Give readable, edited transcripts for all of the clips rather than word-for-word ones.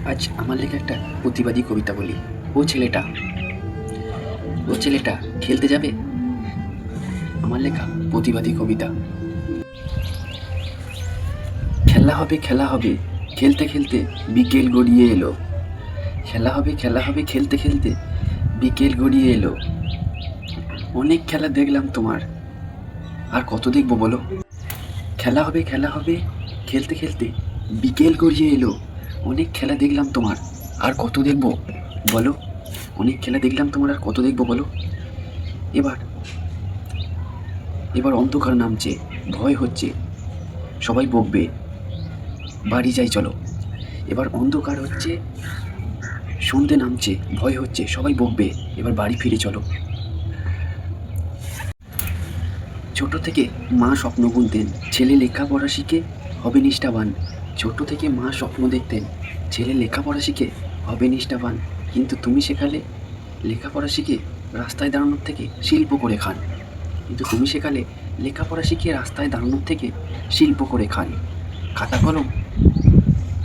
আজ আমার লেখা একটা প্রতিবাদী কবিতা বলি। ও ছেলেটা ও ছেলেটা খেলতে যাবে। আমার লেখা প্রতিবাদী কবিতা। খেলা হবে খেলা হবে খেলতে খেলতে বিকেল গড়িয়ে এলো। খেলা হবে খেলতে খেলতে বিকেল গড়িয়ে এলো। অনেক খেলা দেখলাম তোমার, আর কত দেখবো বলো। খেলা হবে খেলতে খেলতে বিকেল গড়িয়ে এলো। অনেক খেলা দেখলাম তোমার, আর কত দেখবো বলো। অনেক খেলা দেখলাম তোমার, আর কত দেখবো বলো। এবার এবার অন্ধকার নামছে, ভয় হচ্ছে, সবাই বকবে, বাড়ি যাই চলো। এবার অন্ধকার হচ্ছে, সন্ধে নামছে, ভয় হচ্ছে, সবাই বকবে, এবার বাড়ি ফিরে চলো। ছোট থেকে মা স্বপ্ন বুনতেন, ছেলে লেখাপড়া শিখে হবে নিষ্ঠাবান। ছোট থেকে মা স্বপ্ন দেখতেন, ছেলে লেখাপড়া শিখে হবে নিষ্ঠাবান। কিন্তু তুমি শেখালে লেখাপড়া শিখে রাস্তায় দাঁড়ানোর থেকে শিল্প করে খান। কিন্তু তুমি শেখালে লেখাপড়া শিখিয়ে রাস্তায় দাঁড়ানোর থেকে শিল্প করে খান। খাতা কলম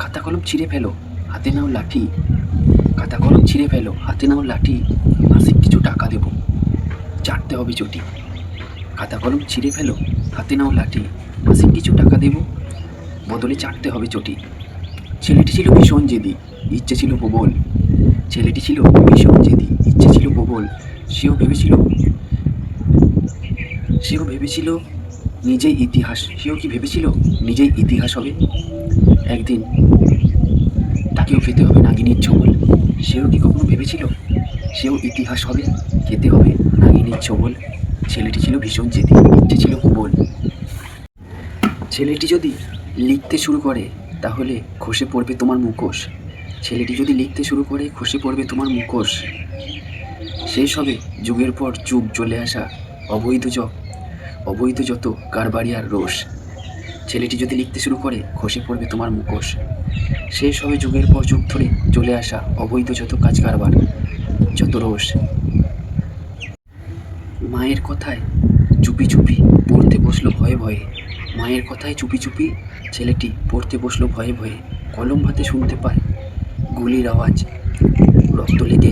খাতা কলম ছিঁড়ে ফেলো, হাতে নাও লাঠি। খাতা কলম ছিঁড়ে ফেলো, হাতে নাও লাঠি। মাসিক কিছু টাকা দেবো, চাটতে হবে চটি। খাতা কলম ছিঁড়ে ফেলো, হাতে নাও লাঠি। মাসিক কিছু টাকা দেবো, বদলে চাটতে হবে চটি। ছেলেটি ছিল ভীষণ জেদি, ইচ্ছে ছিল প্রবল। ছেলেটি ছিল ভীষণ জেদি, ইচ্ছে ছিল প্রবল। সেও ভেবেছিল সেও কি ভেবেছিল নিজেই ইতিহাস হবে। একদিন তাকেও খেতে হবে নাগিনীর ছোবল। সেও কি কখনো ভেবেছিল সেও ইতিহাস হবে, খেতে হবে নাগিনীর ছোবল। ছেলেটি ছিল ভীষণ জেদি, ইচ্ছে ছিল প্রবল। ছেলেটি যদি লিখতে শুরু করে তাহলে খসে পড়বে তোমার মুখোশ। ছেলেটি যদি লিখতে শুরু করে খসে পড়বে তোমার মুখোশ। শেষ হবে যুগের পর যুগ চলে আসা অবৈধ যত কারবারিয়ার রোষ। ছেলেটি যদি লিখতে শুরু করে খসে পড়বে তোমার মুখোশ। শেষ হবে যুগের পর যুগ ধরে চলে আসা অবৈধ যত কাজ কারবার, যত রোষ। মায়ের কথায় চুপি চুপি পড়তে বসলো ভয়ে ভয়ে। মায়ের কথায় চুপি চুপি ছেলেটি পড়তে বসলো ভয়ে ভয়ে। কলম হাতে শুনতে পায় গুলির আওয়াজ, রক্ত লেগে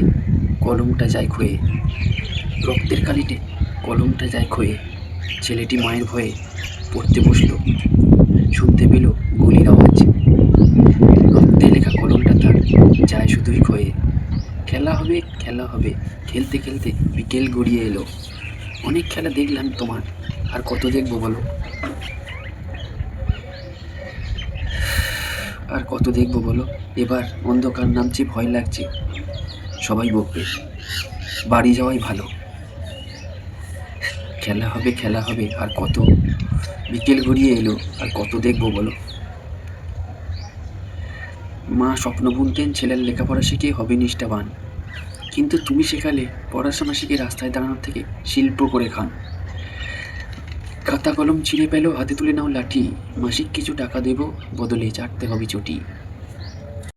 কলমটা যায় ক্ষয়ে। রক্তের কালিতে কলমটা যায় ক্ষয়ে। ছেলেটি মায়ের ভয়ে পড়তে বসলো, শুনতে পেল গুলির আওয়াজ। রক্তে লেখা কলমটা তার যায় শুধুই ক্ষয়ে। খেলা হবে খেলতে খেলতে বিকেল গড়িয়ে এলো। অনেক খেলা দেখলাম তোমার, আর কত দেখবো বলো। আর কত দেখবো বলো। এবার অন্ধকার নামছে, ভয় লাগছে, সবাই বকবে, বাড়ি যাওয়াই ভালো। খেলা হবে আর কত, বিকেল গড়িয়ে এলো, আর কত দেখবো বলো। মা স্বপ্ন বুনতেন, ছেলের লেখাপড়া শিখে হবে নিষ্ঠাবান। কিন্তু তুমি শেখালে পড়াশোনা শিখে রাস্তায় দাঁড়ানোর থেকে শিল্প করে খান। খাতা কলম ছিঁড়ে পেলো, হাতে তুলে নাও লাঠি। মাসিক কিছু টাকা দেবো, বদলে চাটতে হবে চটি।